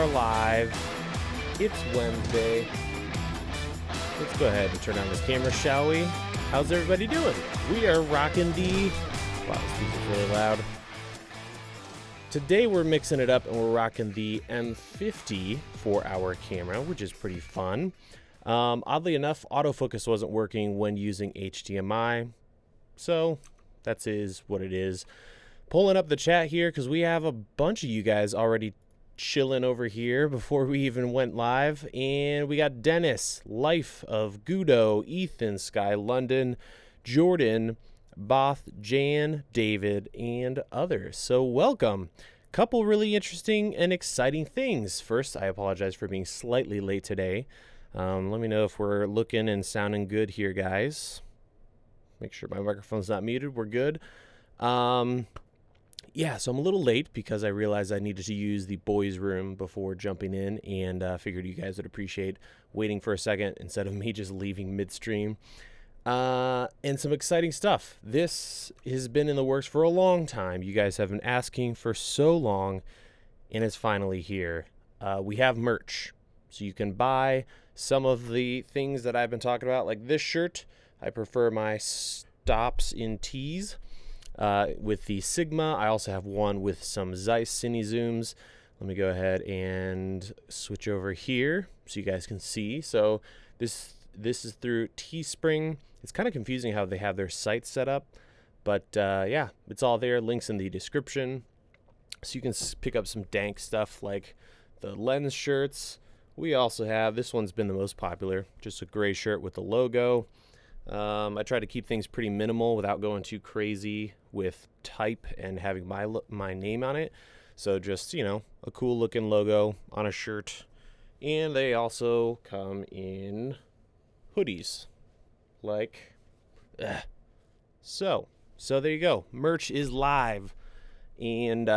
are live. It's Wednesday. Let's go ahead and turn on this camera, shall we? How's everybody doing? We are rocking the... Wow, this music's really loud. Today we're mixing it up and we're rocking the M50 4-hour camera, which is pretty fun. Oddly enough, autofocus wasn't working when using HDMI, so that's what it is. Pulling up the chat here because we have a bunch of you guys already chilling over here before we even went live. And we got Dennis, Life of Gudo, Ethan, Sky London, Jordan, Both, Jan, David, and others. So welcome. Couple really interesting and exciting things. First, I apologize for being slightly late today. Let me know if we're looking and sounding good here, guys. Make sure my microphone's not muted. We're good. Yeah, so I'm a little late because I realized I needed to use the boys' room before jumping in, and figured you guys would appreciate waiting for a second instead of me just leaving midstream. And some exciting stuff. This has been in the works for a long time. You guys have been asking for so long, and it's finally here. We have merch, so you can buy some of the things that I've been talking about, like this shirt. I prefer my stops in tees. With the Sigma. I also have one with some Zeiss Cine Zooms. Let me go ahead and switch over here so you guys can see. So this is through Teespring. It's kind of confusing how they have their site set up, but yeah, it's all there. Links in the description. So you can pick up some dank stuff like the lens shirts. We also have, this one's been the most popular, just a gray shirt with the logo. I try to keep things pretty minimal without going too crazy with type and having my name on it. So just, you know, a cool looking logo on a shirt. And they also come in hoodies. Like, So there you go. Merch is live. And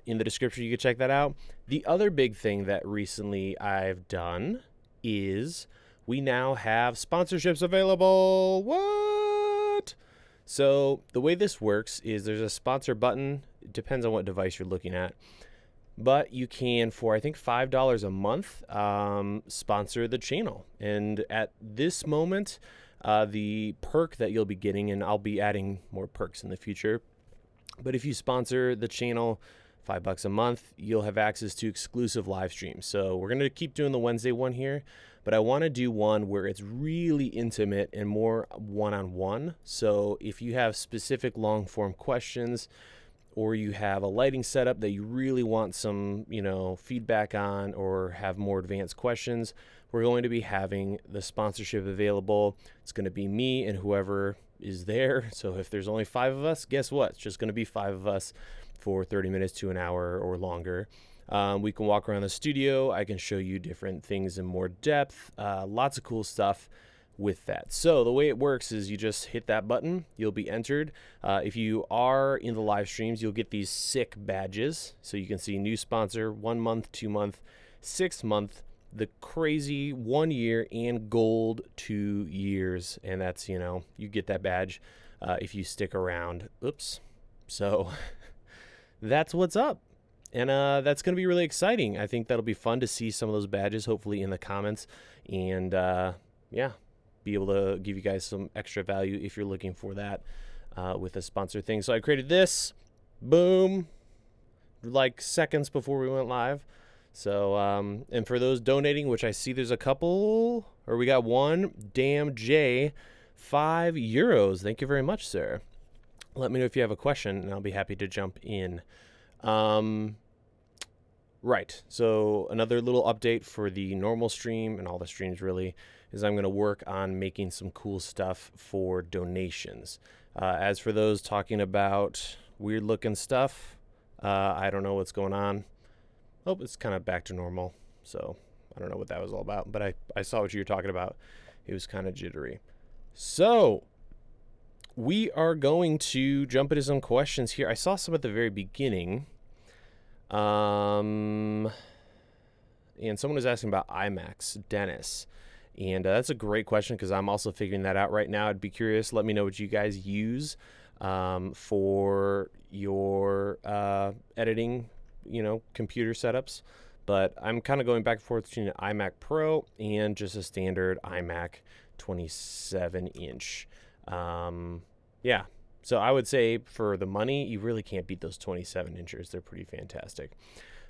in the description, you can check that out. The other big thing that recently I've done is... we now have sponsorships available. What? So the way this works is there's a sponsor button. It depends on what device you're looking at. But you can, for I think $5 a month, sponsor the channel. And at this moment, the perk that you'll be getting, and I'll be adding more perks in the future, but if you sponsor the channel $5 a month, you'll have access to exclusive live streams. So we're going to keep doing the Wednesday one here, but I want to do one where it's really intimate and more one-on-one. So if you have specific long-form questions, or you have a lighting setup that you really want some, feedback on, or have more advanced questions, we're going to be having the sponsorship available. It's going to be me and whoever is there. So if there's only 5 of us, guess what? It's just going to be 5 of us for 30 minutes to an hour or longer. We can walk around the studio. I can show you different things in more depth. Lots of cool stuff with that. So the way it works is you just hit that button. You'll be entered. If you are in the live streams, you'll get these sick badges. So you can see new sponsor, 1 month, 2 month, 6 month, the crazy 1 year, and gold 2 years. And that's, you get that badge if you stick around. Oops. So that's what's up. And that's going to be really exciting. I think that'll be fun to see some of those badges, hopefully in the comments. And yeah, be able to give you guys some extra value if you're looking for that with a sponsor thing. So I created this. Boom. Like seconds before we went live. So, and for those donating, which I see there's a couple, or we got one, Damn J, €5. Thank you very much, sir. Let me know if you have a question, and I'll be happy to jump in. Right, so another little update for the normal stream, and all the streams really, is I'm going to work on making some cool stuff for donations. As for those talking about weird looking stuff, I don't know what's going on. Oh, it's kind of back to normal, so I don't know what that was all about, but I saw what you were talking about. It was kind of jittery. So we are going to jump into some questions here. I saw some at the very beginning. And someone was asking about IMAX, Dennis. And that's a great question because I'm also figuring that out right now. I'd be curious. Let me know what you guys use for your editing, computer setups. but I'm kind of going back and forth between an iMac Pro and just a standard iMac 27-inch. Yeah, so I would say for the money, you really can't beat those 27 inchers. They're pretty fantastic.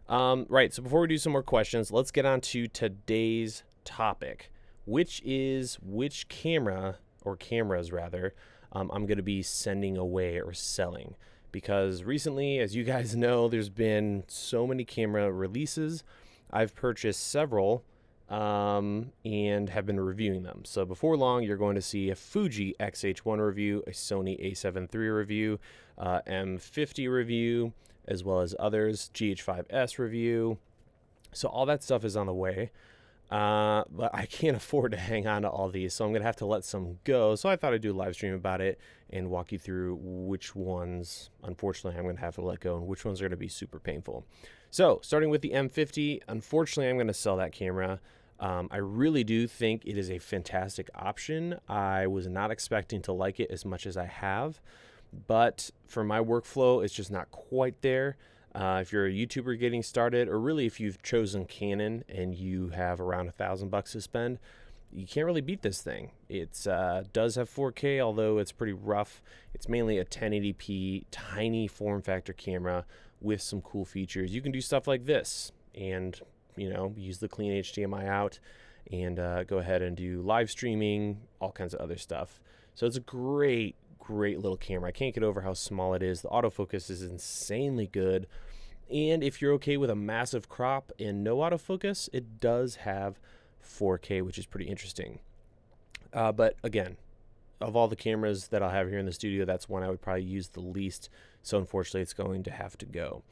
Right, so before we do some more questions, let's get on to today's topic, which is which camera, or cameras rather, I'm going to be sending away or selling. Because recently, as you guys know, there's been so many camera releases. I've purchased several and have been reviewing them. So before long, you're going to see a Fuji X-H1 review, a Sony a7 III review, M50 review, as well as others, GH5S review. So all that stuff is on the way. But I can't afford to hang on to all these, so I'm going to have to let some go. So I thought I'd do a live stream about it and walk you through which ones, unfortunately, I'm going to have to let go and which ones are going to be super painful. So starting with the M50, unfortunately, I'm going to sell that camera. I really do think it is a fantastic option. I was not expecting to like it as much as I have, but for my workflow, it's just not quite there. If you're a YouTuber getting started, or really if you've chosen Canon and you have around $1,000 to spend, you can't really beat this thing. It does have 4K, although it's pretty rough. It's mainly a 1080p tiny form factor camera with some cool features. You can do stuff like this and, you know, use the clean HDMI out and go ahead and do live streaming, all kinds of other stuff. So it's a great little camera. I can't get over how small it is. The autofocus is insanely good. And if you're okay with a massive crop and no autofocus, it does have 4K, which is pretty interesting. But again, of all the cameras that I'll have here in the studio, that's one I would probably use the least. So unfortunately, it's going to have to go.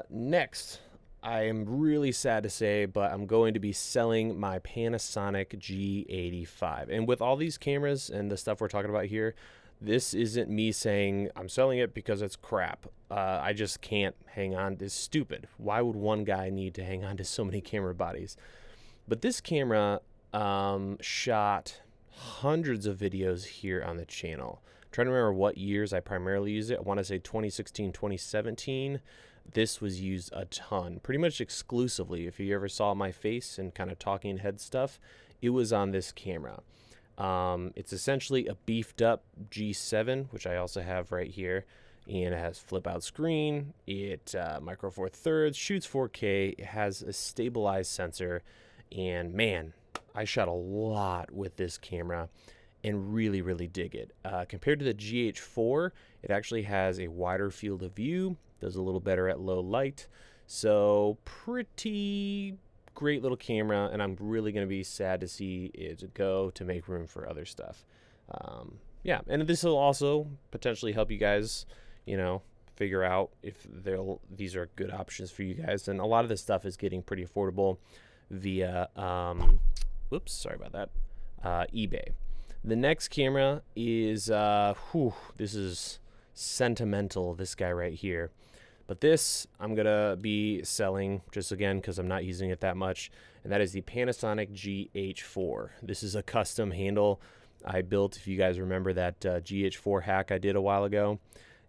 Next, I am really sad to say, but I'm going to be selling my Panasonic G85. And with all these cameras and the stuff we're talking about here, this isn't me saying I'm selling it because it's crap. I just can't hang on. It's stupid. Why would one guy need to hang on to so many camera bodies? But this camera shot hundreds of videos here on the channel. I'm trying to remember what years I primarily used it. I want to say 2016, 2017. This was used a ton, pretty much exclusively. If you ever saw my face and kind of talking head stuff, it was on this camera. It's essentially a beefed up G7, which I also have right here, and it has flip out screen. It micro four thirds, shoots 4K. It has a stabilized sensor, and man, I shot a lot with this camera and really dig it. Compared to the GH4, it actually has a wider field of view, does a little better at low light. So pretty great little camera, and I'm really going to be sad to see it go to make room for other stuff. Yeah, and this will also potentially help you guys, you know, figure out if these are good options for you guys. And a lot of this stuff is getting pretty affordable via, whoops, sorry about that, eBay. The next camera is, this is sentimental, this guy right here. But this I'm going to be selling just again because I'm not using it that much, and that is the Panasonic GH4. This is a custom handle I built, if you guys remember that GH4 hack I did a while ago,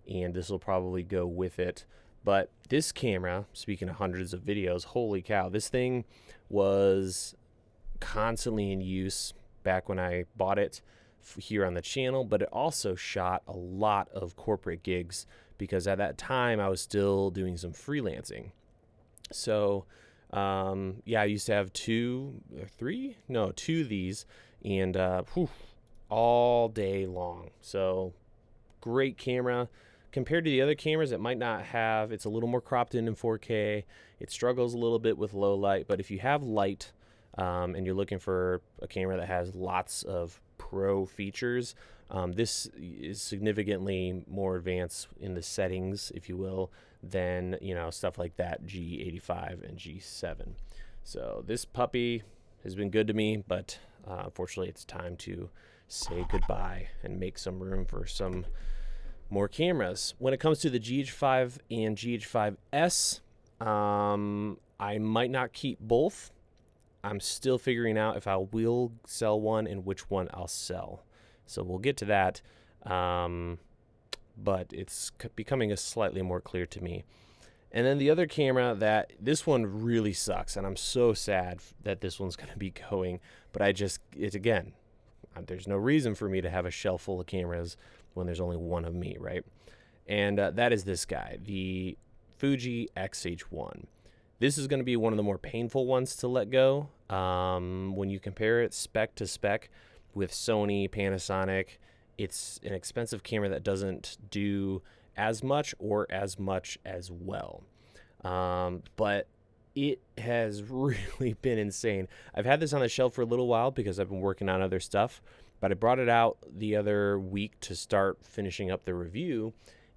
and this will probably go with it. But this camera, speaking of hundreds of videos, holy cow, this thing was constantly in use back when I bought it here on the channel, but it also shot a lot of corporate gigs because at that time I was still doing some freelancing. So yeah, I used to have two of these, and all day long. So great camera. Compared to the other cameras, it might not have, it's a little more cropped in 4K. It struggles a little bit with low light, but if you have light and you're looking for a camera that has lots of pro features, this is significantly more advanced in the settings, if you will, than, you know, stuff like that G85 and G7. So this puppy has been good to me, but unfortunately it's time to say goodbye and make some room for some more cameras. When it comes to the GH5 and GH5S, I might not keep both. I'm still figuring out if I will sell one and which one I'll sell. So we'll get to that, but it's becoming slightly more clear to me. And then the other camera, that this one really sucks, and I'm so sad that this one's going to be going, but it's again, there's no reason for me to have a shelf full of cameras when there's only one of me, right? And that is this guy, the Fuji X-H1. This is going to be one of the more painful ones to let go. When you compare it spec to spec with Sony, Panasonic, it's an expensive camera that doesn't do as much or as much as well. But it has really been insane. I've had this on the shelf for a little while because I've been working on other stuff, but I brought it out the other week to start finishing up the review,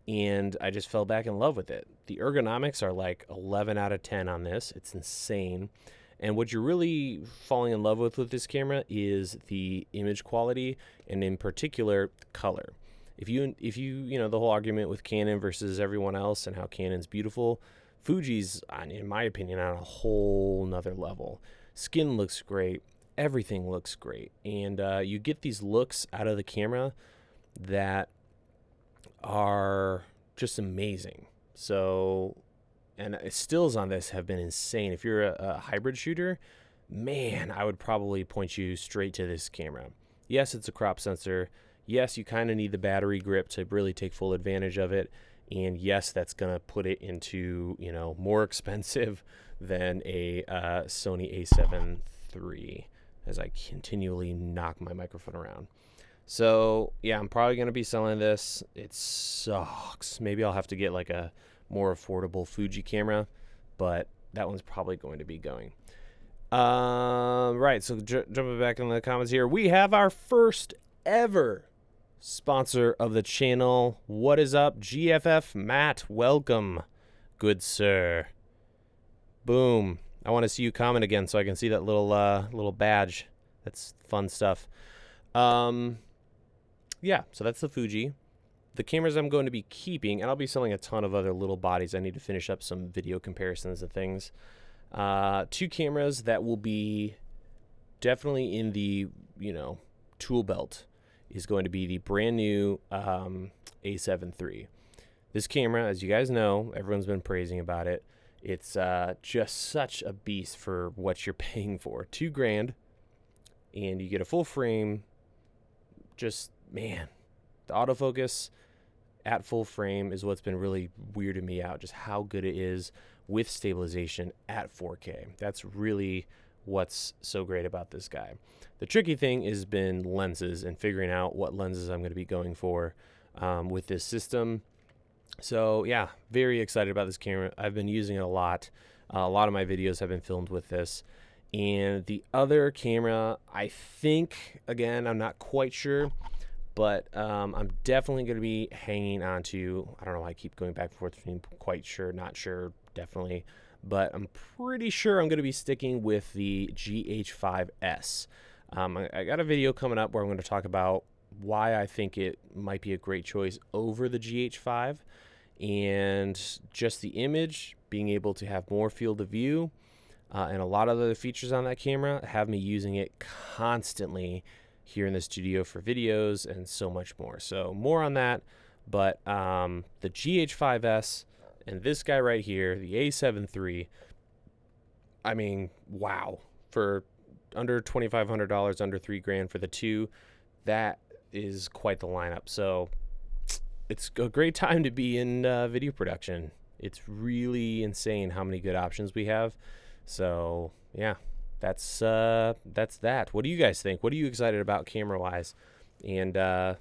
and I just fell back in love with it. The ergonomics are like 11 out of 10 on this. It's insane. And what you're really falling in love with this camera is the image quality, and in particular, color. If you the whole argument with Canon versus everyone else and how Canon's beautiful, Fuji's, in my opinion, on a whole nother level. Skin looks great. Everything looks great. And you get these looks out of the camera that are just amazing. So, and stills on this have been insane. If you're a hybrid shooter, man, I would probably point you straight to this camera. Yes, it's a crop sensor. Yes, you kind of need the battery grip to really take full advantage of it. And yes, that's going to put it into, more expensive than a Sony a7 III, as I continually knock my microphone around. So, yeah, I'm probably going to be selling this. It sucks. Maybe I'll have to get like a more affordable Fuji camera, but that one's probably going to be going. Right, so jumping back in the comments here, we have our first ever sponsor of the channel. What is up, GFF Matt? Welcome, good sir. Boom. I want to see you comment again so I can see that little badge. That's fun stuff. Yeah, so that's the Fuji. The cameras I'm going to be keeping, and I'll be selling a ton of other little bodies. I need to finish up some video comparisons and things. 2 cameras that will be definitely in the, tool belt is going to be the brand new a7 III. This camera, as you guys know, everyone's been praising about it. It's just such a beast for what you're paying for. $2,000, and you get a full frame. Just, man, the autofocus at full frame is what's been really weirding me out, just how good it is with stabilization at 4K. That's really what's so great about this guy. The tricky thing has been lenses and figuring out what lenses I'm going to be going for with this system. So yeah, very excited about this camera. I've been using it a lot. A lot of my videos have been filmed with this. And the other camera, I think, again, I'm not quite sure, but I'm definitely going to be hanging on to, I don't know why I keep going back and forth between quite sure, not sure, definitely, but I'm pretty sure I'm going to be sticking with the GH5S. I got a video coming up where I'm going to talk about why I think it might be a great choice over the GH5, and just the image, being able to have more field of view, and a lot of other features on that camera have me using it constantly here in the studio for videos and so much more. So more on that, but the GH5S and this guy right here, the a7 III, I mean, wow. For under $2,500, under $3,000 for the 2, that is quite the lineup. So it's a great time to be in video production. It's really insane how many good options we have. So yeah, that's that. What do you guys think? What are you excited about camera wise? And what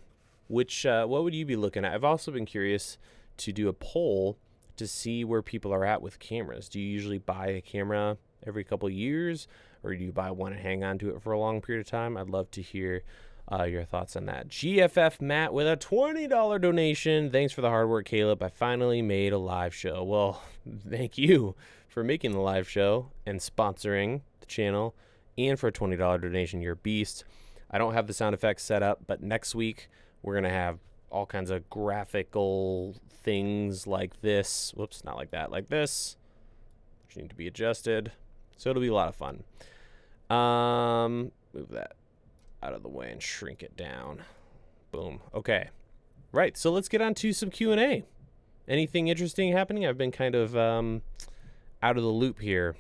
would you be looking at? I've also been curious to do a poll to see where people are at with cameras. Do you usually buy a camera every couple of years, or do you buy one and hang on to it for a long period of time? I'd love to hear your thoughts on that. GFF Matt with a $20 donation. Thanks for the hard work, Caleb. I finally made a live show. Well, thank you for making the live show and sponsoring the channel, and for a $20 donation. You're a beast. I don't have the sound effects set up, but next week we're going to have all kinds of graphical things like this. Whoops, not like that, like this, which need to be adjusted. So it'll be a lot of fun. Move that out of the way and shrink it down. Boom. Okay. Right. So let's get on to some Q&A. Anything interesting happening? I've been kind of out of the loop here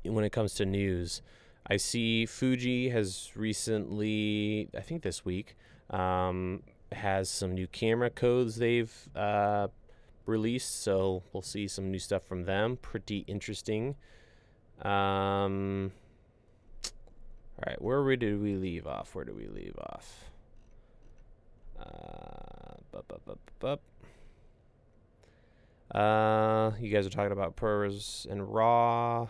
when it comes to news. I see Fuji has recently, I think this week, has some new camera codes they've released, so we'll see some new stuff from them. Pretty interesting. All right, where did we leave off? You guys are talking about ProRes and RAW.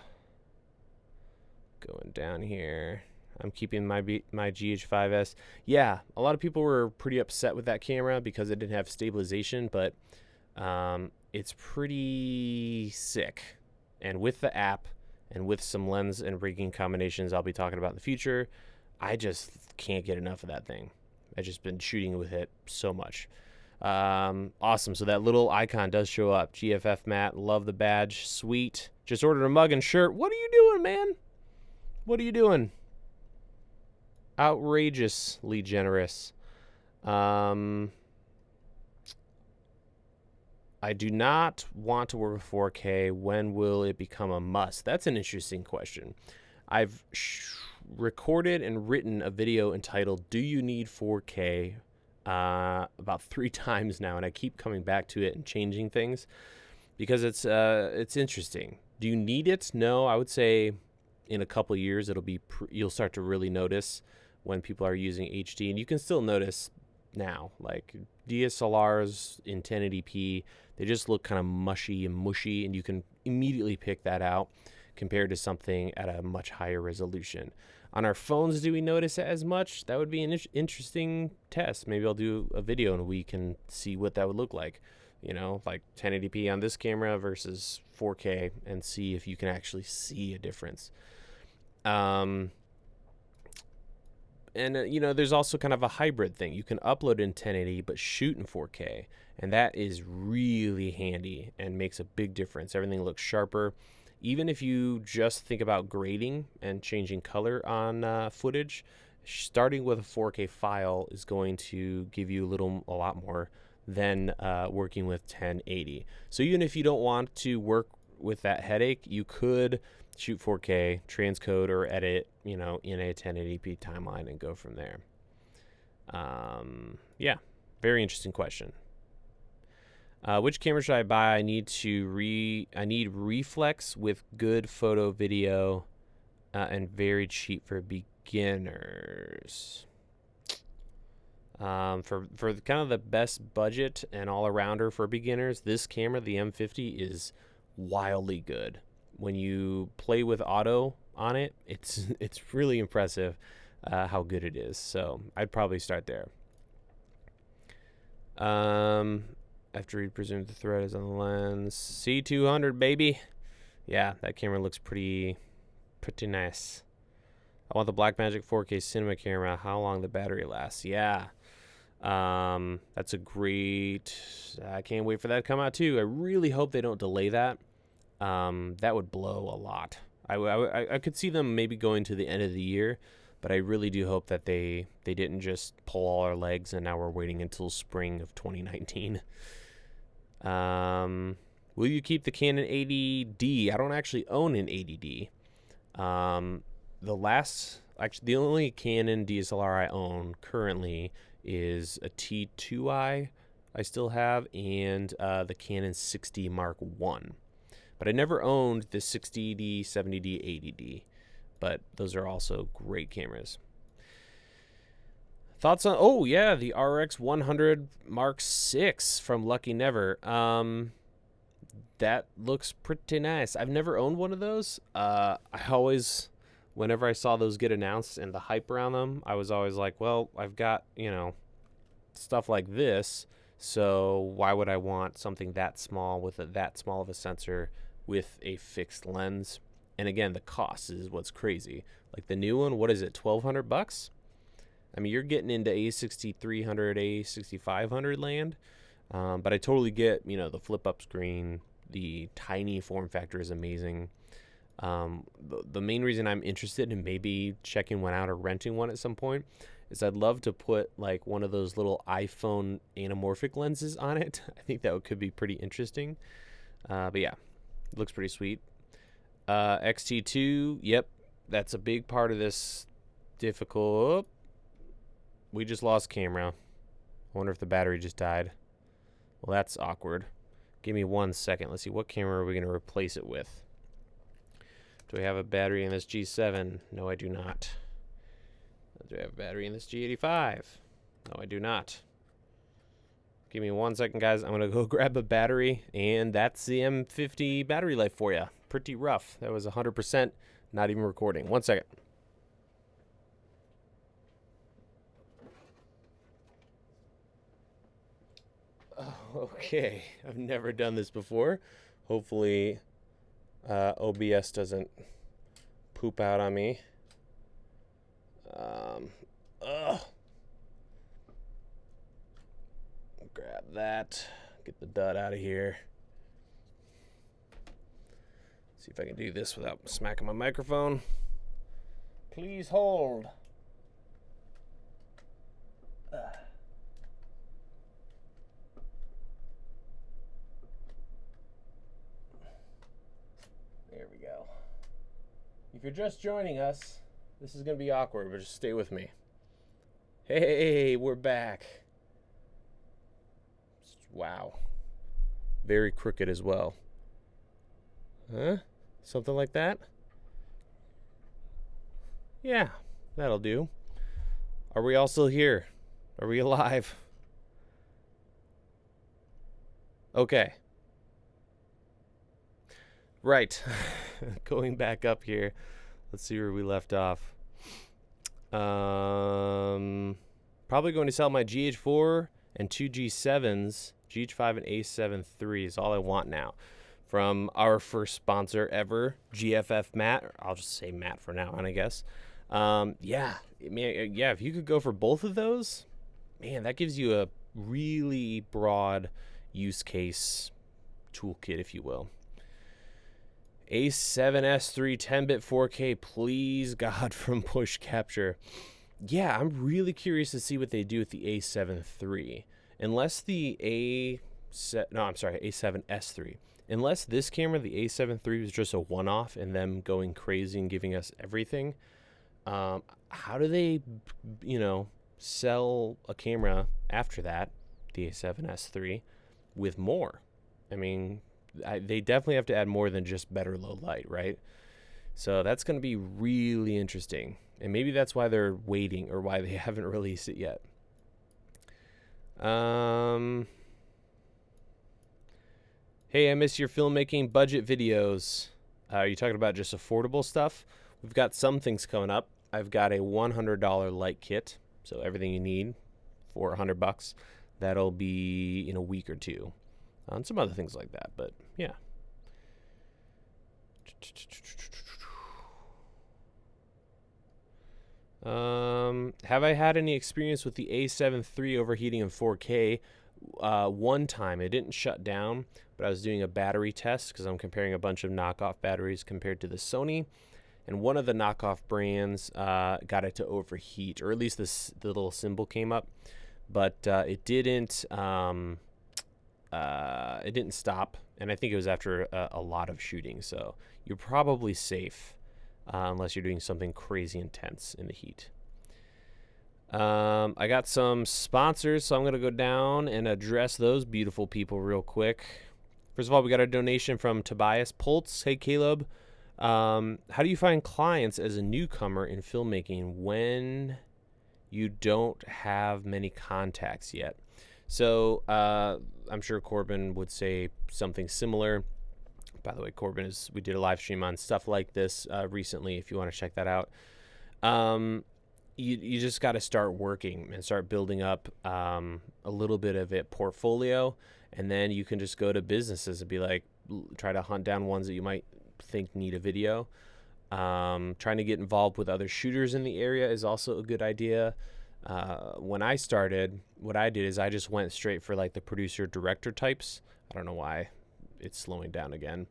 Going down here. I'm keeping my GH5S. Yeah, a lot of people were pretty upset with that camera because it didn't have stabilization, but it's pretty sick. And with the app and with some lens and rigging combinations I'll be talking about in the future, I just can't get enough of that thing. I've just been shooting with it so much. Awesome. So that little icon does show up. GFF Matt, love the badge. Sweet. Just ordered a mug and shirt. What are you doing, man? What are you doing? Outrageously generous. I do not want to work with 4K. When will it become a must? That's an interesting question. I've recorded and written a video entitled "Do You Need 4K?" About 3 times now, and I keep coming back to it and changing things because it's interesting. Do you need it? No, I would say in a couple years it'll be you'll start to really notice when people are using HD, and you can still notice now, like DSLRs in 1080p, they just look kind of mushy, and you can immediately pick that out compared to something at a much higher resolution. On our phones, do we notice it as much? That would be an interesting test. Maybe I'll do a video and we can see what that would look like. You know, like 1080p on this camera versus 4K, and see if you can actually see a difference. And there's also kind of a hybrid thing. You can upload in 1080 but shoot in 4K, and that is really handy and makes a big difference. Everything looks sharper. Even if you just think about grading and changing color on footage, starting with a 4K file is going to give you a lot more than working with 1080. So even if you don't want to work with that headache, you could shoot 4K, transcode or edit, in a 1080p timeline and go from there. Yeah, very interesting question. Which camera should I buy? I need reflex with good photo, video, and very cheap for beginners. For kind of the best budget and all-arounder for beginners, this camera, the M50, is wildly good. When you play with auto on it, it's really impressive how good it is. So I'd probably start there. After you presume the thread is on the lens. C200, baby. Yeah, that camera looks pretty nice. I want the Blackmagic 4K cinema camera. How long the battery lasts? Yeah. That's a great... I can't wait for that to come out too. I really hope they don't delay that. That would blow a lot. I could see them maybe going to the end of the year, but I really do hope that they didn't just pull all our legs and now we're waiting until spring of 2019. Will you keep the Canon 80D? I don't actually own an 80D. The only Canon DSLR I own currently is a T2i I still have, and the Canon 60 Mark I. But I never owned the 60D, 70D, 80D. But those are also great cameras. Thoughts on... Oh, yeah, the RX 100 Mark VI from Lucky Never. That looks pretty nice. I've never owned one of those. I always... Whenever I saw those get announced and the hype around them, I was always like, well, I've got, stuff like this, so why would I want something that small with that small of a sensor with a fixed lens? And again, the cost is what's crazy. Like the new one, what is it, $1,200? I mean, you're getting into A6300, A6500 land, but I totally get, the flip-up screen, the tiny form factor is amazing. The main reason I'm interested in maybe checking one out or renting one at some point is I'd love to put like one of those little iPhone anamorphic lenses on it. I think that could be pretty interesting. But yeah, it looks pretty sweet. XT2, yep, that's a big part of this difficult. We just lost camera. I wonder if the battery just died. Well, that's awkward. Give me 1 second. Let's see, what camera are we going to replace it with? Do I have a battery in this G7? No, I do not. Do I have a battery in this G85? No, I do not. Give me 1 second, guys. I'm going to go grab a battery, and that's the M50 battery life for you. Pretty rough. That was 100%, not even recording. 1 second. Okay, I've never done this before. Hopefully OBS doesn't poop out on me. Grab that. Get the dud out of here. See if I can do this without smacking my microphone. Please hold. There we go. If you're just joining us, this is going to be awkward, but just stay with me. Hey, we're back. Wow. Very crooked as well. Huh? Something like that? Yeah, that'll do. Are we all still here? Are we alive? Okay. Right. Going back up here. Let's see where we left off. Probably going to sell my GH4 and 2 G7s. GH5 and A7 III is all I want now. From our first sponsor ever, GFF Matt. I'll just say Matt for now on, I guess. Yeah, if you could go for both of those, man, that gives you a really broad use case toolkit, if you will. A7S3 10-bit 4K, please, God, from Push Capture. Yeah, I'm really curious to see what they do with the A7 III. Unless the A7S3. Unless this camera, the A7 III, was just a one-off and them going crazy and giving us everything, how do they, sell a camera after that, the A7S III, with more? I mean, they definitely have to add more than just better low light, right? So that's going to be really interesting. And maybe that's why they're waiting or why they haven't released it yet. Hey, I miss your filmmaking budget videos. Are you talking about just affordable stuff? We've got some things coming up. I've got a $100 light kit, so everything you need for $100. That'll be in a week or two. And some other things like that, but yeah. Have I had any experience with the A7 III overheating in 4K? One time. It didn't shut down, but I was doing a battery test because I'm comparing a bunch of knockoff batteries compared to the Sony. And one of the knockoff brands got it to overheat, or at least the little symbol came up. But it didn't stop, and I think it was after a lot of shooting. So you're probably safe unless you're doing something crazy intense in the heat. I got some sponsors, so I'm going to go down and address those beautiful people real quick. First of all, we got a donation from Tobias Pultz. Hey, Caleb. How do you find clients as a newcomer in filmmaking when you don't have many contacts yet? So I'm sure Corbin would say something similar. By the way, Corbin, we did a live stream on stuff like this recently, if you want to check that out. You just got to start working and start building up a little bit of a portfolio, and then you can just go to businesses and be like, try to hunt down ones that you might think need a video. Trying to get involved with other shooters in the area is also a good idea. When I started, what I did is I just went straight for like the producer director types. I don't know why it's slowing down again.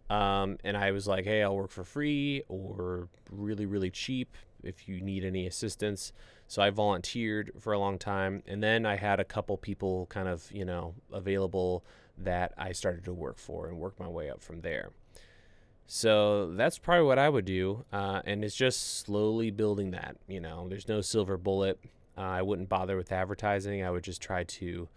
And I was like, hey, I'll work for free or really cheap if you need any assistance. So I volunteered for a long time, and then I had a couple people kind of, available that I started to work for and work my way up from there. So that's probably what I would do, and it's just slowly building that. There's no silver bullet. I wouldn't bother with advertising. I would just try to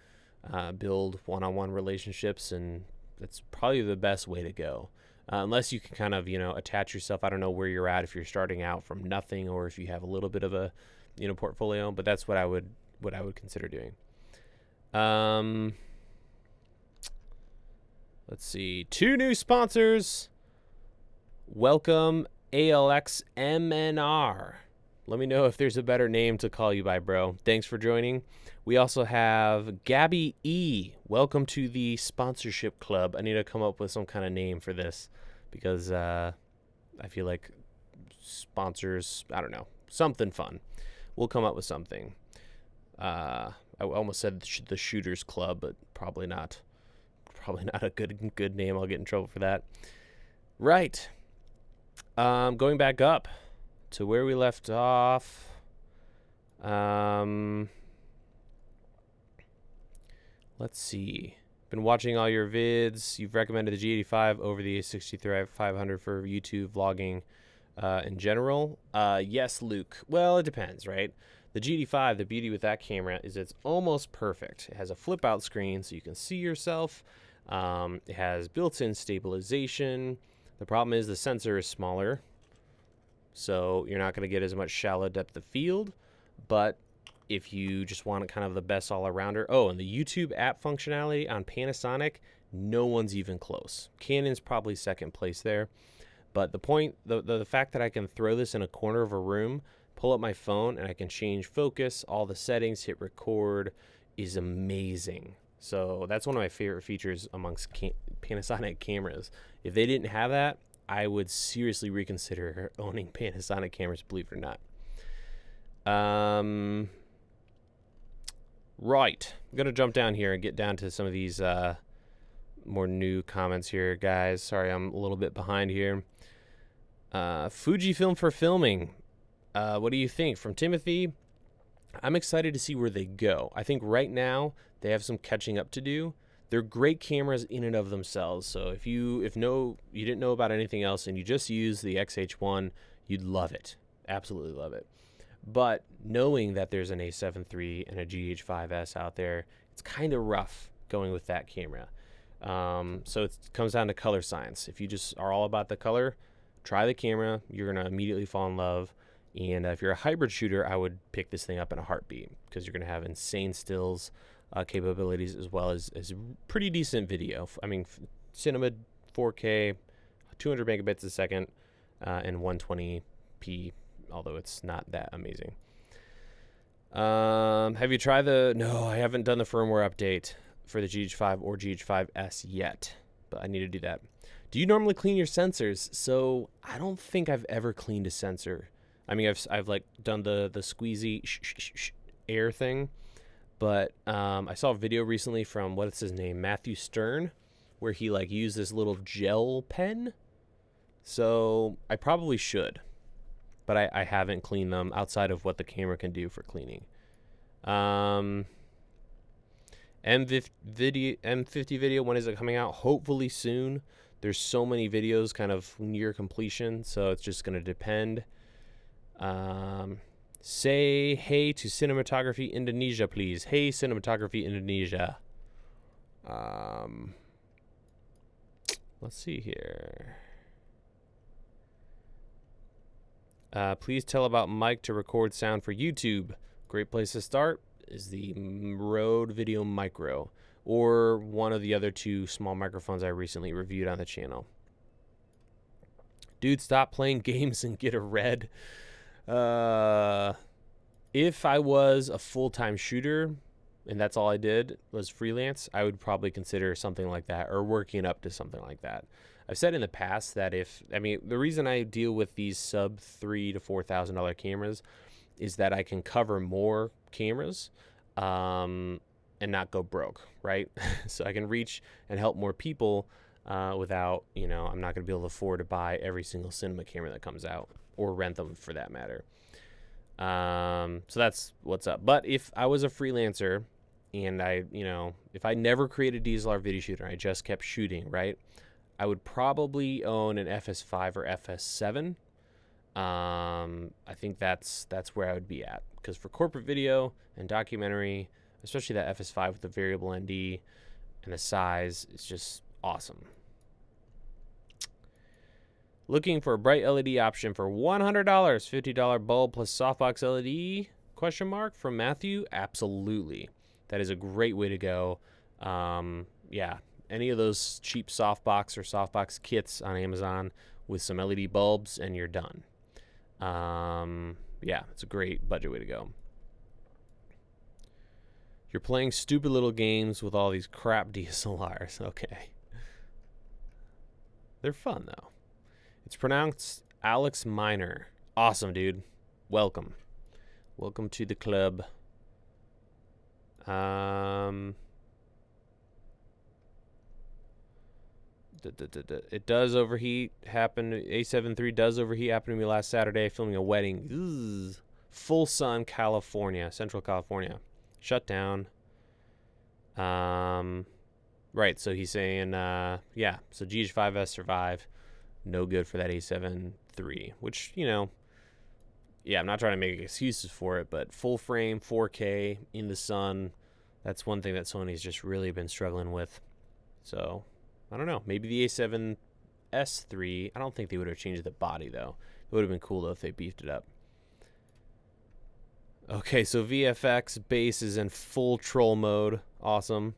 build one-on-one relationships, and that's probably the best way to go. Unless you can kind of, attach yourself. I don't know where you're at, if you're starting out from nothing or if you have a little bit of a, portfolio, but that's what I would consider doing. Let's see. 2 new sponsors. Welcome, ALXMNR. Let me know if there's a better name to call you by, bro. Thanks for joining. We also have Gabby E. Welcome to the sponsorship club. I need to come up with some kind of name for this because I feel like sponsors, I don't know, something fun. We'll come up with something. I almost said the Shooters Club, but probably not. Probably not a good name. I'll get in trouble for that. Right. Going back up to where we left off. Let's see. Been watching all your vids. You've recommended the G85 over the 6500 for YouTube vlogging in general. Yes, Luke. Well, it depends, right? The GD5, the beauty with that camera is it's almost perfect. It has a flip out screen so you can see yourself. It has built-in stabilization. The problem is the sensor is smaller, so you're not going to get as much shallow depth of field. But if you just want kind of the best all-arounder, and the YouTube app functionality on Panasonic, no one's even close. Canon's probably second place there. But the point, the fact that I can throw this in a corner of a room, pull up my phone, and I can change focus, all the settings, hit record, is amazing. So that's one of my favorite features amongst Panasonic cameras. If they didn't have that, I would seriously reconsider owning Panasonic cameras, believe it or not. Right. I'm going to jump down here and get down to some of these more new comments here, guys. Sorry, I'm a little bit behind here. Fujifilm for filming. What do you think? From Timothy, I'm excited to see where they go. I think right now they have some catching up to do. They're great cameras in and of themselves. So if you didn't know about anything else and you just use the XH1, you'd love it. Absolutely love it. But knowing that there's an A7 III and a GH5S out there, it's kind of rough going with that camera. So it comes down to color science. If you just are all about the color, try the camera. You're going to immediately fall in love. And if you're a hybrid shooter, I would pick this thing up in a heartbeat because you're going to have insane stills capabilities as well as pretty decent video. I mean, cinema 4K, 200 megabits a second, and 120p, although it's not that amazing. Have you tried No, I haven't done the firmware update for the GH5 or GH5S yet, but I need to do that. Do you normally clean your sensors? So I don't think I've ever cleaned a sensor. I mean, I've like done the squeezy air thing, but I saw a video recently from what's his name, Matthew Stern, where he like used this little gel pen. So I probably should, but I haven't cleaned them outside of what the camera can do for cleaning. M50 video, when is it coming out? Hopefully soon. There's so many videos kind of near completion, so it's just going to depend. Say hey to Cinematography Indonesia, please. Hey, Cinematography Indonesia. Let's see here. Please tell about mic to record sound for YouTube. Great place to start is the Rode Video Micro, or one of the other 2 small microphones I recently reviewed on the channel. Dude, stop playing games and get a Red. If I was a full-time shooter and that's all I did was freelance, I would probably consider something like that or working up to something like that. I've said in the past that the reason I deal with these sub $3,000 to $4,000 cameras is that I can cover more cameras and not go broke, right? So I can reach and help more people without, I'm not going to be able to afford to buy every single cinema camera that comes out or rent them for that matter. So that's what's up. But if I was a freelancer and if I never created a DSLR video shooter, I just kept shooting, right? I would probably own an FS5 or FS7. I think that's where I would be at, because for corporate video and documentary, especially that FS5 with the variable ND and the size, it's just awesome. Looking for a bright LED option for $100, $50 bulb plus softbox LED? Question mark from Matthew. Absolutely, that is a great way to go. Yeah, any of those cheap softbox or softbox kits on Amazon with some LED bulbs, and you're done. Yeah, it's a great budget way to go. You're playing stupid little games with all these crap DSLRs. Okay. They're fun, though. It's pronounced Alex Minor. Awesome, dude. Welcome. Welcome to the club. It does overheat. Happen. A7 III does overheat. Happened to me last Saturday filming a wedding. Ugh. Full sun, California, Central California. Shut down. Right. So he's saying, yeah. So GH5S survive. No good for that A7 III, which, yeah, I'm not trying to make excuses for it, but full frame, 4K, in the sun, that's one thing that Sony's just really been struggling with. So, I don't know. Maybe the A7S III, I don't think they would have changed the body, though. It would have been cool, though, if they beefed it up. Okay, so VFX base is in full troll mode. Awesome.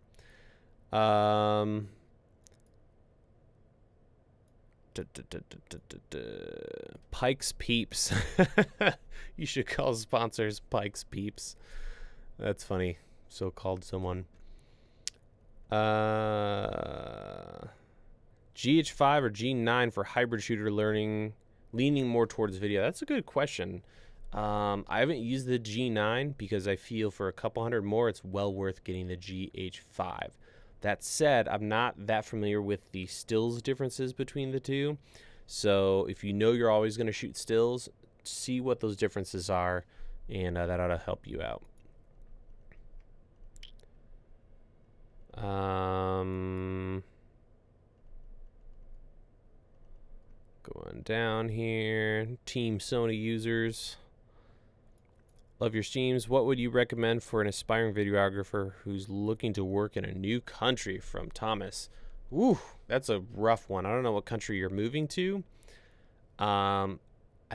Pike's Peeps. You should call sponsors Pike's Peeps. That's funny. So called someone. GH5 or G9 for hybrid shooter leaning more towards video. That's a good question. I haven't used the G9 because I feel for a couple hundred more, it's well worth getting the GH5. That said, I'm not that familiar with the stills differences between the two. So if you know you're always going to shoot stills, see what those differences are, and that ought to help you out. Going down here, Team Sony users. Love your streams. What would you recommend for an aspiring videographer who's looking to work in a new country? From Thomas. Ooh, that's a rough one. I don't know what country you're moving to. I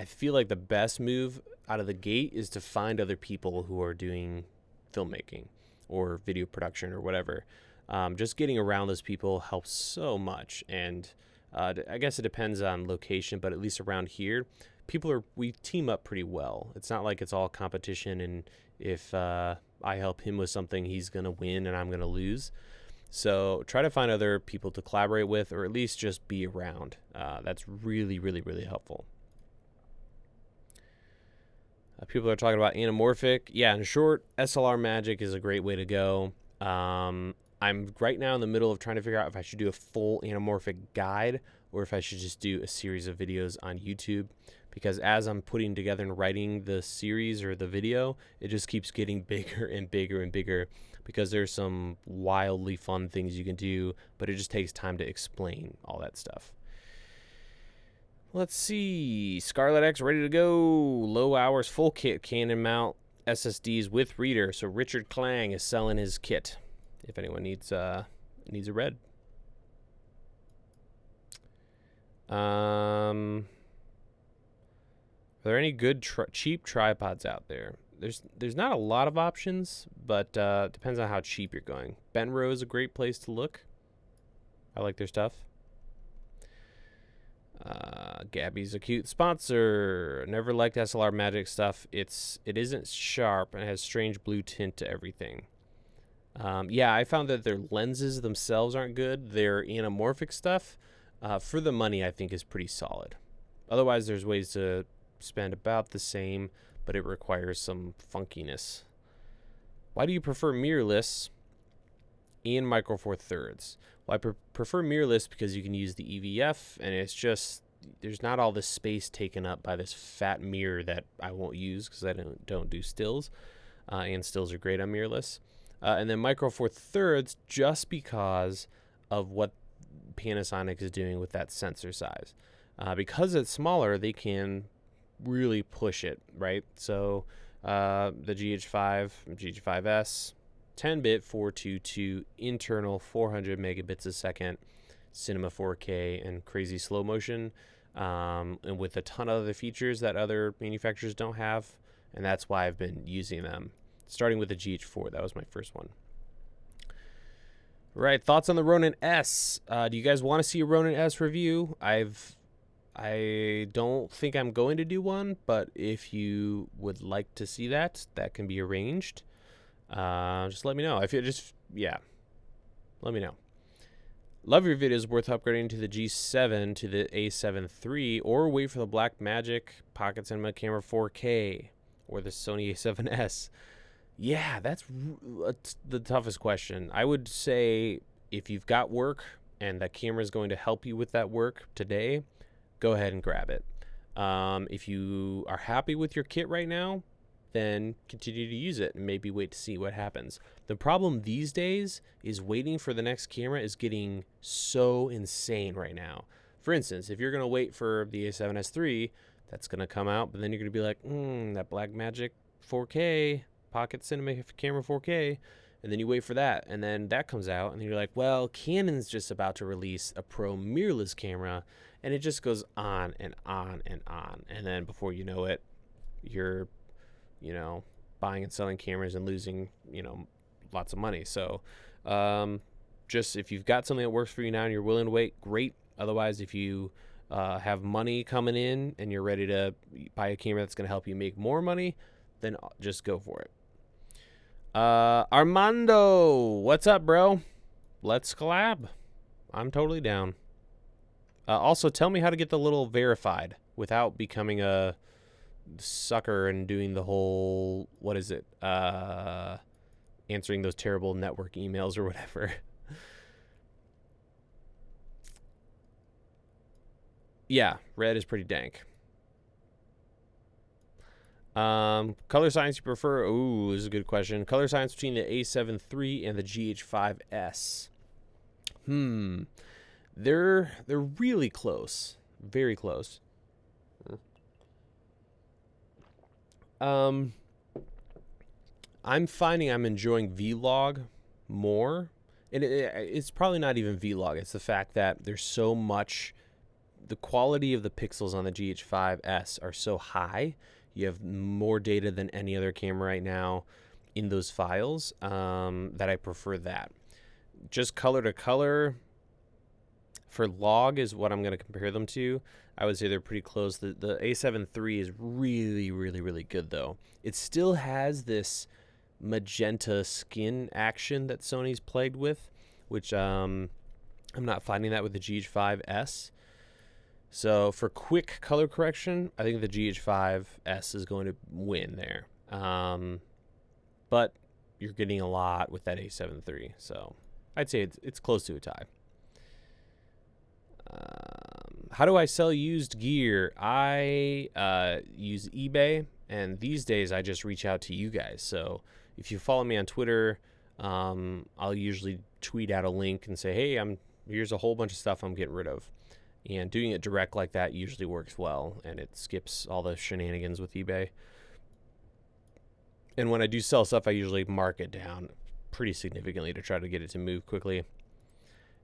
feel like the best move out of the gate is to find other people who are doing filmmaking or video production or whatever. Just getting around those people helps so much. And I guess it depends on location, but at least around here, we team up pretty well. It's not like it's all competition, and if I help him with something, he's going to win and I'm going to lose. So try to find other people to collaborate with, or at least just be around. That's really, really, really helpful. People are talking about anamorphic. Yeah, in short, SLR Magic is a great way to go. I'm right now in the middle of trying to figure out if I should do a full anamorphic guide or if I should just do a series of videos on YouTube. Because as I'm putting together and writing the series or the video, it just keeps getting bigger and bigger and bigger, because there's some wildly fun things you can do, but it just takes time to explain all that stuff. Let's see. Scarlet X ready to go. Low hours, full kit, Canon mount, SSDs with reader. So Richard Klang is selling his kit if anyone needs a red. Are there any good cheap tripods out there? There's not a lot of options, but depends on how cheap you're going. Benro is a great place to look. I like their stuff. Gabby's a cute sponsor. Never liked SLR Magic stuff. It isn't sharp and has strange blue tint to everything. Yeah, I found that their lenses themselves aren't good. Their anamorphic stuff, for the money, I think is pretty solid. Otherwise, there's ways to spend about the same, but it requires some funkiness. Why do you prefer mirrorless and Micro Four Thirds? Well, I prefer mirrorless because you can use the EVF, and it's just there's not all this space taken up by this fat mirror that I won't use because I don't do stills, and stills are great on mirrorless. And then Micro Four Thirds, just because of what Panasonic is doing with that sensor size. Because it's smaller, they can really push it, right? So the GH5, GH5S, 10-bit 422 internal 400 megabits a second, Cinema 4K, and crazy slow motion, and with a ton of other features that other manufacturers don't have, and that's why I've been using them. Starting with the GH4, that was my first one. Right, thoughts on the Ronin S? Do you guys want to see a Ronin S review? I don't think I'm going to do one, but if you would like to see that, that can be arranged. Just let me know. If you let me know. Love your videos. Worth upgrading to the G7 to the A7 III, or wait for the Blackmagic Pocket Cinema Camera 4K or the Sony A7S. Yeah, that's the toughest question. I would say if you've got work and that camera is going to help you with that work today, go ahead and grab it. If you are happy with your kit right now, then continue to use it and maybe wait to see what happens. The problem these days is waiting for the next camera is getting so insane right now. For instance, if you're going to wait for the A7S III, that's going to come out, but then you're going to be like, that Blackmagic 4K, Pocket Cinema Camera 4K, and then you wait for that, and then that comes out, and you're like, well, Canon's just about to release a pro mirrorless camera, and it just goes on and on and on, and then before you know it, you're, buying and selling cameras and losing, lots of money. So, just if you've got something that works for you now and you're willing to wait, great. Otherwise, if you have money coming in and you're ready to buy a camera that's going to help you make more money, then just go for it. Armando, what's up, bro? Let's collab. I'm totally down. Also, tell me how to get the little verified without becoming a sucker and doing the whole, what is it? Answering those terrible network emails or whatever. Yeah, red is pretty dank. Color science you prefer? Ooh, this is a good question. Color science between the A7 III and the GH5S. They're really close. Very close. I'm finding I'm enjoying Vlog more. And it's probably not even Vlog. It's the fact that there's so much, the quality of the pixels on the GH5S are so high. You have more data than any other camera right now in those files, that I prefer that. Just color to color for log is what I'm going to compare them to. I would say they're pretty close. The A7 III is really, really, really good, though. It still has this magenta skin action that Sony's plagued with, which I'm not finding that with the GH5S. So for quick color correction, I think the GH5S is going to win there. But you're getting a lot with that A7 III. So I'd say it's close to a tie. How do I sell used gear? I use eBay, and these days I just reach out to you guys. So if you follow me on Twitter, I'll usually tweet out a link and say, hey, here's a whole bunch of stuff I'm getting rid of. And doing it direct like that usually works well, and it skips all the shenanigans with eBay. And when I do sell stuff, I usually mark it down pretty significantly to try to get it to move quickly.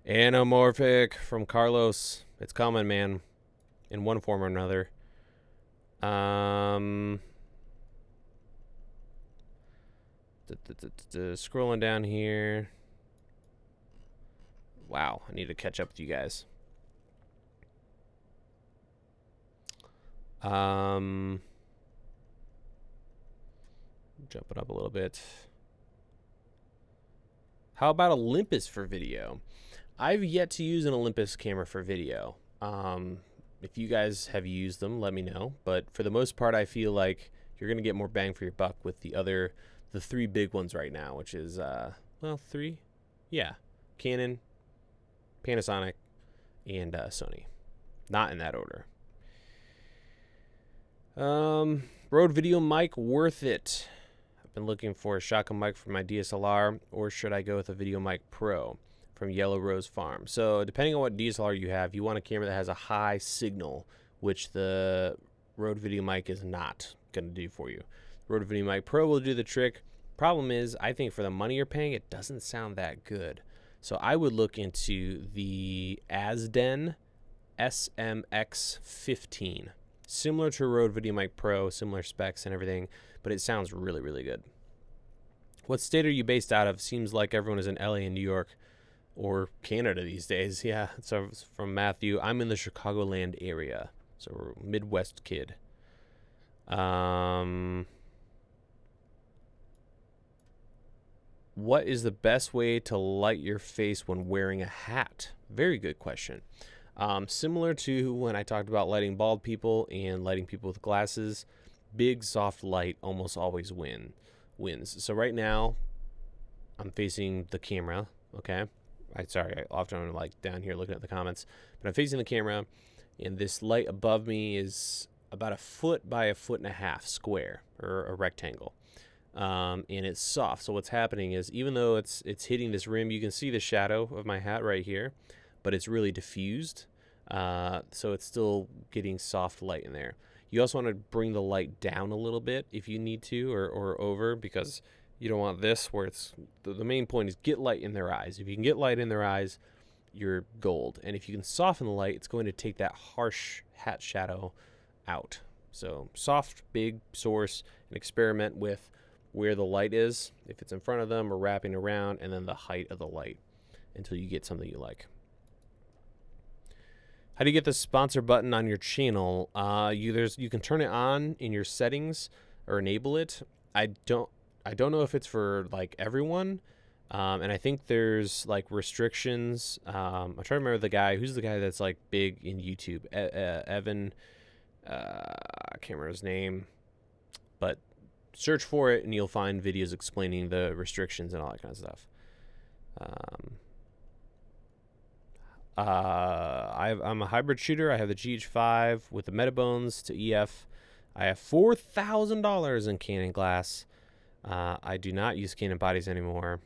Anamorphic from Carlos. It's coming, man, in one form or another. Scrolling down here. Wow, I need to catch up with you guys. Jumping up a little bit. How about Olympus for video? I've yet to use an Olympus camera for video. If you guys have used them, let me know. But for the most part, I feel like you're going to get more bang for your buck with the three big ones right now, which is, three? Yeah. Canon, Panasonic, and Sony. Not in that order. Rode video mic, worth it. I've been looking for a shotgun mic for my DSLR, or should I go with a Video Mic Pro from Yellow Rose Farm? So depending on what DSLR you have, you want a camera that has a high signal, which the Rode Video Mic is not going to do for you. Rode Video Mic Pro will do the trick. Problem is, I think for the money you're paying, it doesn't sound that good. So I would look into the Azden SMX15. Similar to Rode Video Mic Pro, similar specs and everything, but it sounds really, really good. What state are you based out of? Seems like everyone is in LA and New York or Canada these days. Yeah, so it's from Matthew. I'm in the Chicagoland area, so we're a Midwest kid. What is the best way to light your face when wearing a hat? Very good question. Similar to when I talked about lighting bald people and lighting people with glasses, big soft light almost always wins. So right now, I'm facing the camera. Okay, I often I'm like down here looking at the comments, but I'm facing the camera, and this light above me is about 1 foot by 1.5 foot square, or a rectangle. And it's soft. So what's happening is, even though it's hitting this rim, you can see the shadow of my hat right here, but it's really diffused. So it's still getting soft light in there. You also want to bring the light down a little bit if you need to, or over, because you don't want this where it's the main point is get light in their eyes. If you can get light in their eyes, you're gold. And if you can soften the light, it's going to take that harsh hat shadow out. So soft, big source, and experiment with where the light is, if it's in front of them or wrapping around, and then the height of the light until you get something you like. How do you get the sponsor button on your channel? You can turn it on in your settings or enable it. I don't know if it's for like everyone, and I think there's like restrictions. I'm trying to remember who's the guy that's like big in YouTube, Evan. I can't remember his name, but search for it and you'll find videos explaining the restrictions and all that kind of stuff. I'm a hybrid shooter. I have the GH5 with the Metabones to EF. I have $4,000 in Canon glass. I do not use Canon bodies anymore,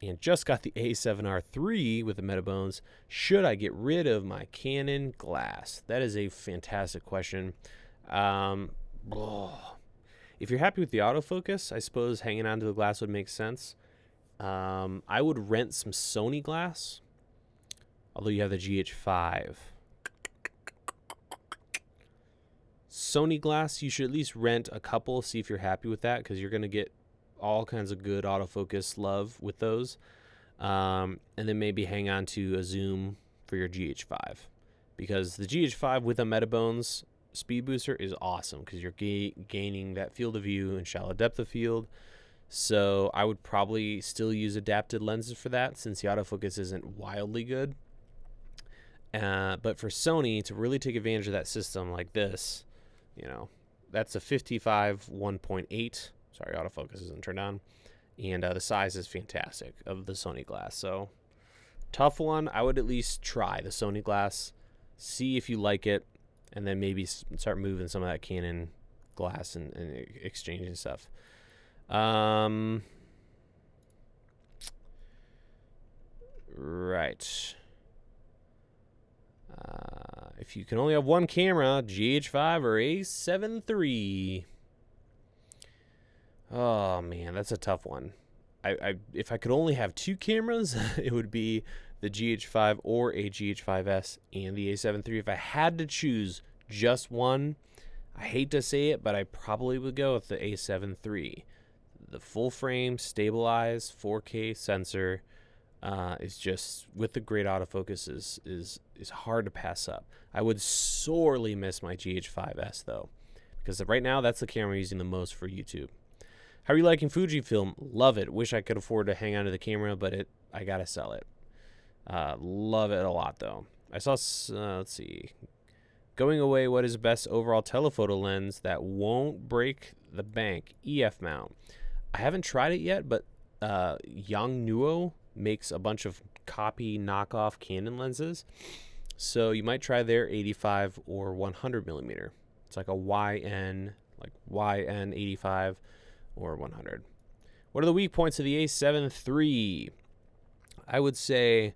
and just got the A7R III with the Metabones. Should I get rid of my Canon glass? That is a fantastic question. If you're happy with the autofocus, I suppose hanging on to the glass would make sense. I would rent some Sony glass, although you have the GH5. Sony glass, you should at least rent a couple, see if you're happy with that, because you're going to get all kinds of good autofocus love with those. And then maybe hang on to a zoom for your GH5, because the GH5 with a Metabones speed booster is awesome, because you're gaining that field of view and shallow depth of field. So I would probably still use adapted lenses for that, since the autofocus isn't wildly good. But for Sony to really take advantage of that system like this, that's a 55 1.8. Sorry, autofocus isn't turned on. And the size is fantastic of the Sony glass. So tough one. I would at least try the Sony glass, see if you like it, and then maybe start moving some of that Canon glass and exchanging stuff. Right. If you can only have one camera, GH5 or A7 III. Oh man, that's a tough one. If I could only have two cameras, it would be the GH5 or a GH5S and the A7 III. If I had to choose just one, I hate to say it, but I probably would go with the A7 III. The full frame, stabilized 4K sensor is just, with the great autofocus, is hard to pass up. I would sorely miss my GH5S though, because right now that's the camera I'm using the most for YouTube. How are you liking Fujifilm? Love it. Wish I could afford to hang on to the camera, but I gotta sell it. Love it a lot though. I saw, let's see. Going away, what is the best overall telephoto lens that won't break the bank? EF mount. I haven't tried it yet, but Yongnuo makes a bunch of copy knockoff Canon lenses. So you might try their 85 or 100 millimeter. It's like a YN, like YN 85 or 100. What are the weak points of the A7 III? I would say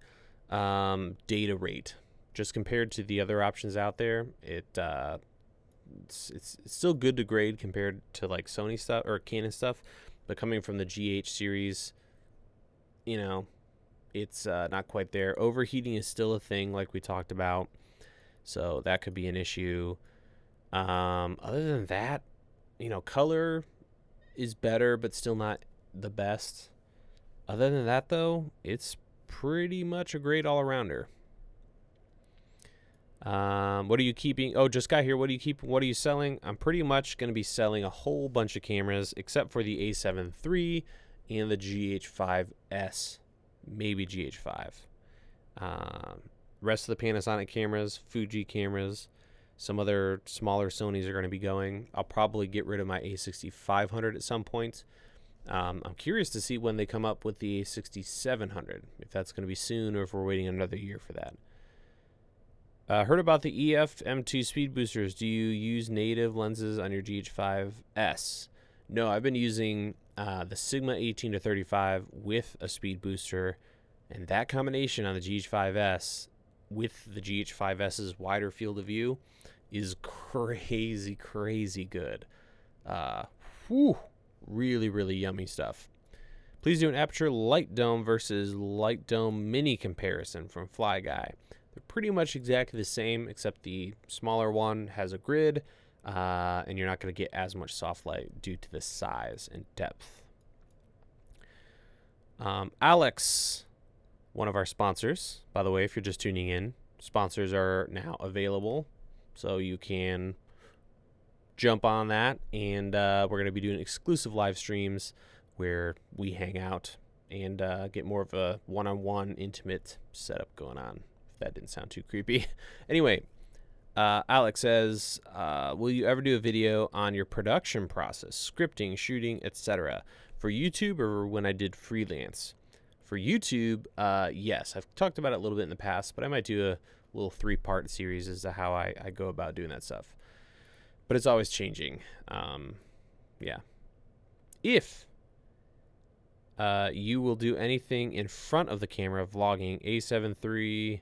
data rate. Just compared to the other options out there, it's still good to grade compared to like Sony stuff or Canon stuff, but coming from the GH series, you know, it's not quite there. Overheating is still a thing, like we talked about, so that could be an issue. Other than that, color is better, but still not the best. Other than that, though, it's pretty much a great all-arounder. What are you keeping? Oh, just got here. What are you selling? I'm pretty much going to be selling a whole bunch of cameras, except for the A7 III and the GH5S, maybe GH5. Rest of the Panasonic cameras, Fuji cameras, some other smaller Sonys are going to be going. I'll probably get rid of my A6500 at some point. I'm curious to see when they come up with the A6700, if that's going to be soon or if we're waiting another year for that. Heard about the EF M2 speed boosters. Do you use native lenses on your GH5S? No, I've been using the Sigma 18-35 with a speed booster, and that combination on the GH5S with the GH5S's wider field of view is crazy, crazy good. Really, really yummy stuff. Please do an aperture light dome versus light dome mini comparison from FlyGuy. They're pretty much exactly the same, except the smaller one has a grid, and you're not going to get as much soft light due to the size and depth. Alex, one of our sponsors, by the way, if you're just tuning in, sponsors are now available, so you can jump on that, and we're going to be doing exclusive live streams where we hang out and get more of a one-on-one intimate setup going on. That didn't sound too creepy. Anyway, Alex says, will you ever do a video on your production process, scripting, shooting, etc. for YouTube or when I did freelance? For YouTube, yes. I've talked about it a little bit in the past, but I might do a little 3-part series as to how I go about doing that stuff. But it's always changing. Yeah. If you will do anything in front of the camera, vlogging, A7 III,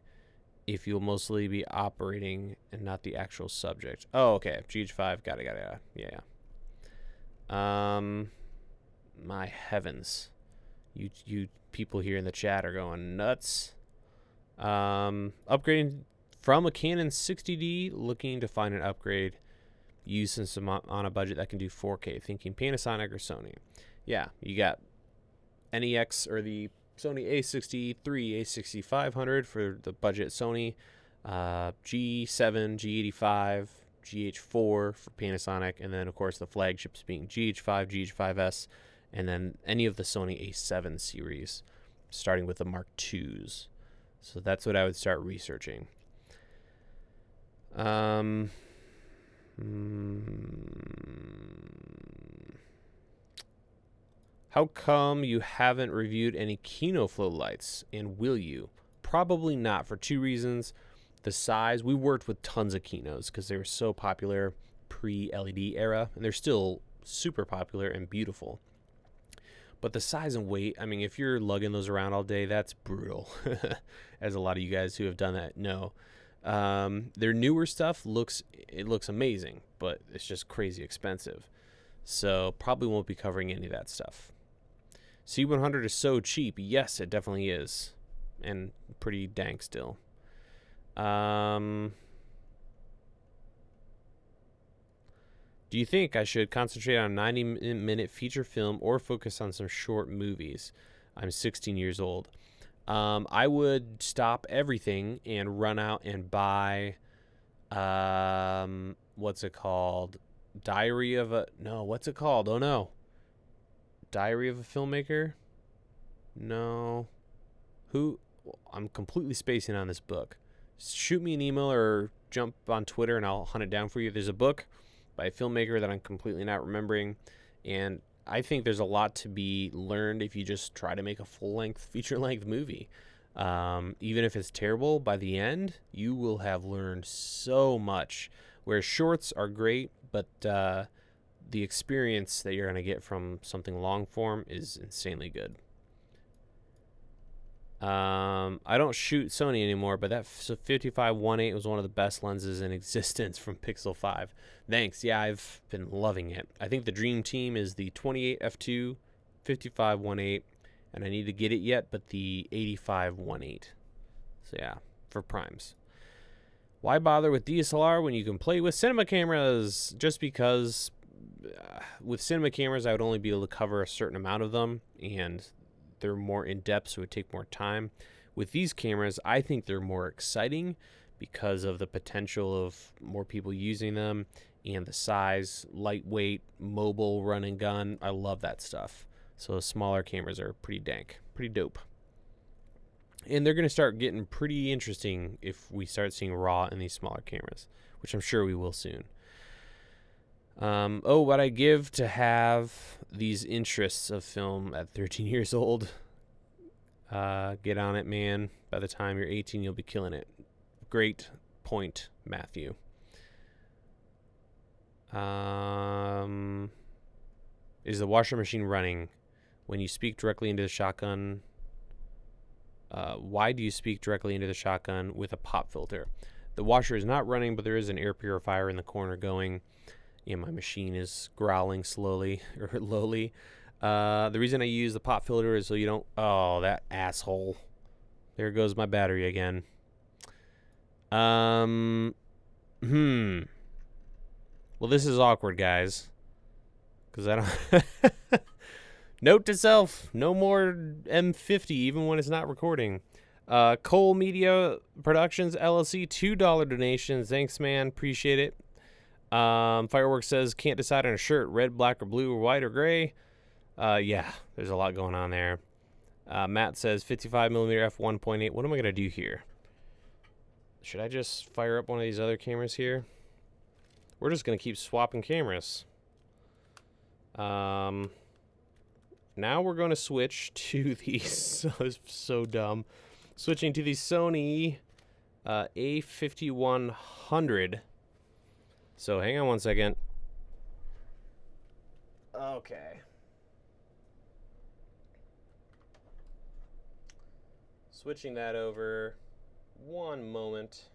if you'll mostly be operating and not the actual subject. Oh, okay. GH5. Got it. Yeah. My heavens. You people here in the chat are going nuts. Upgrading from a Canon 60D, looking to find an upgrade using some on a budget that can do 4K. Thinking Panasonic or Sony. Yeah, you got NEX or the Sony A63, A6500 for the budget Sony, G7, G85, GH4 for Panasonic, and then of course the flagships being GH5, GH5S, and then any of the Sony A7 series, starting with the Mark IIs. So that's what I would start researching. How come you haven't reviewed any KinoFlow lights, and will you? Probably not, for 2 reasons. The size, we worked with tons of Kinos because they were so popular pre-LED era, and they're still super popular and beautiful. But the size and weight, I mean, if you're lugging those around all day, that's brutal, as a lot of you guys who have done that know. Their newer stuff looks amazing, but it's just crazy expensive. So probably won't be covering any of that stuff. C100 is so cheap. Yes, it definitely is. And pretty dank still. Do you think I should concentrate on a 90-minute feature film or focus on some short movies? I'm 16 years old. I would stop everything and run out and buy, what's it called? Diary of a Filmmaker? No. I'm completely spacing on this book. Shoot me an email or jump on Twitter and I'll hunt it down for you. There's a book by a filmmaker that I'm completely not remembering, and I think there's a lot to be learned if you just try to make a full-length, feature-length movie. Even if it's terrible, by the end, you will have learned so much. Whereas shorts are great, but the experience that you're going to get from something long form is insanely good. I don't shoot Sony anymore, but that 55-1.8 was one of the best lenses in existence from Pixel 5. Thanks. Yeah, I've been loving it. I think the dream team is the 28 f2, 55-1.8, and I need to get it yet, but the 85-1.8. So yeah, for primes. Why bother with DSLR when you can play with cinema cameras? Just because with cinema cameras, I would only be able to cover a certain amount of them, and they're more in-depth, so it would take more time. With these cameras, I think they're more exciting because of the potential of more people using them and the size, lightweight, mobile, run and gun. I love that stuff. So smaller cameras are pretty dank, pretty dope. And they're going to start getting pretty interesting if we start seeing RAW in these smaller cameras, which I'm sure we will soon. What I give to have these interests of film at 13 years old. Get on it, man. By the time you're 18, you'll be killing it. Great point, Matthew. Is the washer machine running? When you speak directly into the shotgun, why do you speak directly into the shotgun with a pop filter? The washer is not running, but there is an air purifier in the corner going. Yeah, my machine is growling slowly or lowly. The reason I use the pop filter is so you don't... Oh, that asshole. There goes my battery again. Well, this is awkward, guys. Because I don't... Note to self, no more M50, even when it's not recording. Cole Media Productions, LLC, $2 donations. Thanks, man. Appreciate it. Fireworks says, can't decide on a shirt, red, black, or blue, or white, or gray. Yeah, there's a lot going on there. Matt says 55mm f1.8. What am I going to do here? Should I just fire up one of these other cameras here? We're just going to keep swapping cameras. Now we're going to switch to the... so dumb. Switching to the Sony A5100. So hang on one second. Okay. Switching that over. One moment.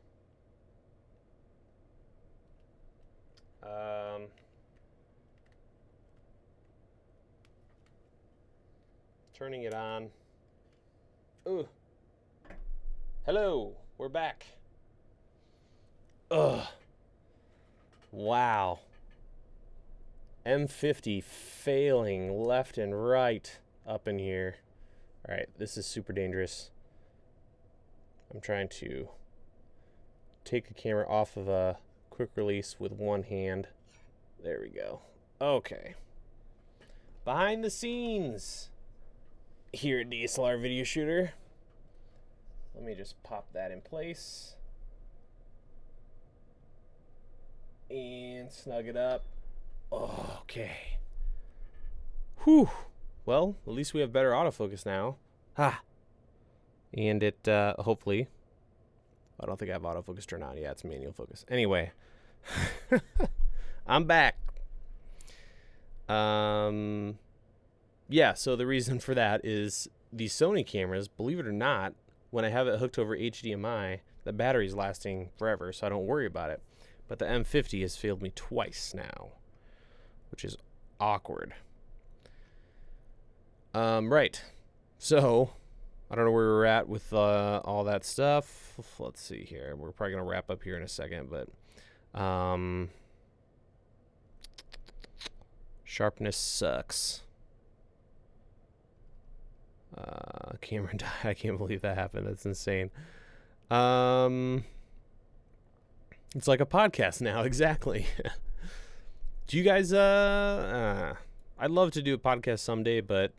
Turning it on. Ooh. Hello. We're back. Ugh. Wow. M50 failing left and right up in here. All right, this is super dangerous. I'm trying to take the camera off of a quick release with one hand. There we go. Okay. Behind the scenes here at DSLR Video Shooter. Let me just pop that in place. And snug it up. Oh, okay. Whew. Well, at least we have better autofocus now. Ha! And it, hopefully... I don't think I have autofocus turned on. Yeah, it's manual focus. Anyway. I'm back. Yeah, so the reason for that is these Sony cameras, believe it or not, when I have it hooked over HDMI, the battery's lasting forever, so I don't worry about it. But the M50 has failed me twice now, which is awkward. Right. So, I don't know where we're at with all that stuff. Let's see here. We're probably going to wrap up here in a second, but sharpness sucks. Camera died. I can't believe that happened. That's insane. It's like a podcast now. Exactly. Do you guys, I'd love to do a podcast someday, but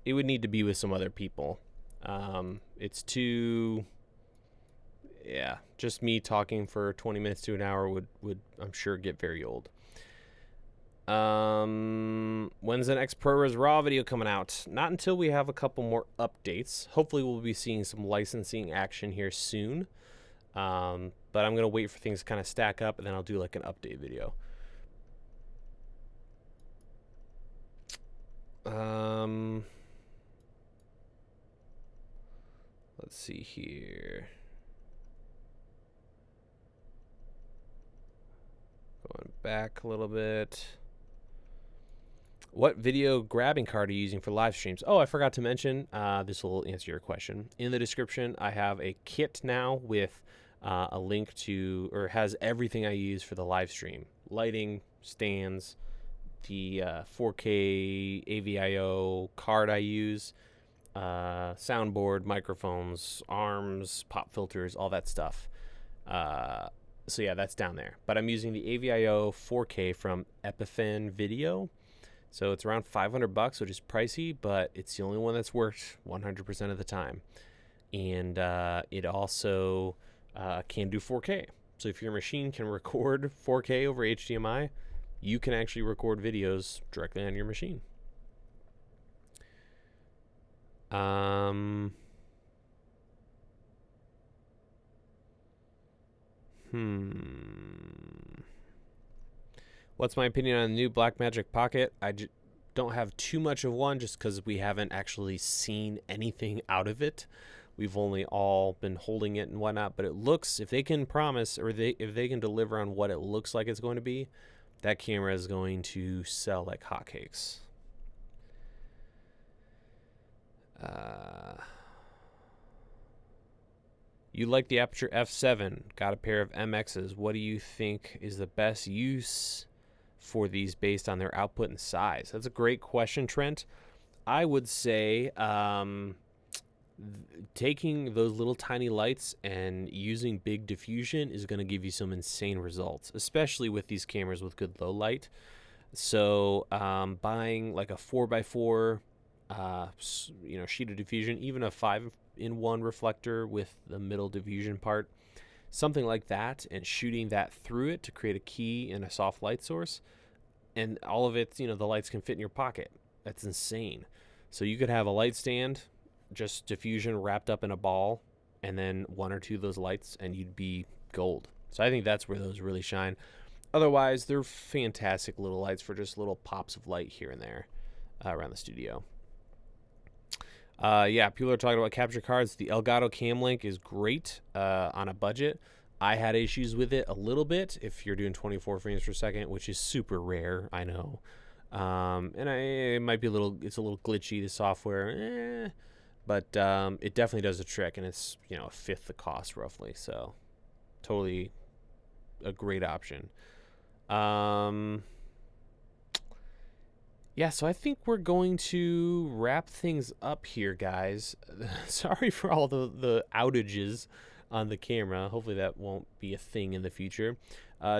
it would need to be with some other people. It's too, yeah, just me talking for 20 minutes to an hour would I'm sure get very old. When's the next ProRes RAW video coming out? Not until we have a couple more updates. Hopefully we'll be seeing some licensing action here soon. But I'm going to wait for things to kind of stack up, and then I'll do like an update video. Let's see here. Going back a little bit. What video grabbing card are you using for live streams? Oh, I forgot to mention, this will answer your question. In the description, I have a kit now with a link to, or has everything I use for the live stream. Lighting, stands, the 4K AVIO card I use, soundboard, microphones, arms, pop filters, all that stuff. So yeah, that's down there. But I'm using the AVIO 4K from Epiphan Video. So it's around $500, which is pricey, but it's the only one that's worked 100% of the time. And it also can do 4K. So if your machine can record 4K over HDMI, you can actually record videos directly on your machine. What's my opinion on the new Blackmagic Pocket? I don't have too much of one just because we haven't actually seen anything out of it. We've only all been holding it and whatnot, but it looks, if they can promise, or if they can deliver on what it looks like it's going to be, that camera is going to sell like hotcakes. You like the Aputure F7, got a pair of MXs. What do you think is the best use for these based on their output and size? That's a great question, Trent. I would say taking those little tiny lights and using big diffusion is going to give you some insane results, especially with these cameras with good low light. So buying like a 4x4 sheet of diffusion, even a 5-in-1 reflector with the middle diffusion part, something like that, and shooting that through it to create a key and a soft light source, and all of it, the lights can fit in your pocket. That's insane. So you could have a light stand, just diffusion wrapped up in a ball, and then one or two of those lights, and you'd be gold. So I think that's where those really shine. Otherwise, they're fantastic little lights for just little pops of light here and there around the studio. Yeah, people are talking about capture cards. The Elgato Camlink is great on a budget. I had issues with it a little bit if you're doing 24 frames per second, which is super rare, I know. And it might be it's a little glitchy, the software, but it definitely does the trick, and it's, a fifth the cost roughly, so totally a great option. Yeah, so I think we're going to wrap things up here, guys. Sorry for all the outages on the camera. Hopefully that won't be a thing in the future.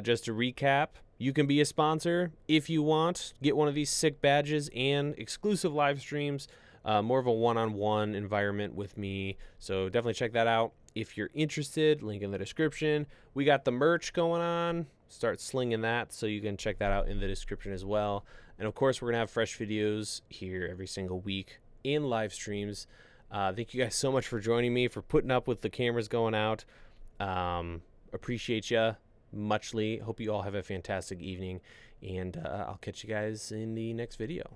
Just to recap, you can be a sponsor if you want. Get one of these sick badges and exclusive live streams. More of a one-on-one environment with me. So definitely check that out if you're interested. Link in the description. We got the merch going on. Start slinging that, so you can check that out in the description as well. And of course, we're gonna have fresh videos here every single week in live streams. Thank you guys so much for joining me, for putting up with the cameras going out. Appreciate you muchly. Hope you all have a fantastic evening, and I'll catch you guys in the next video.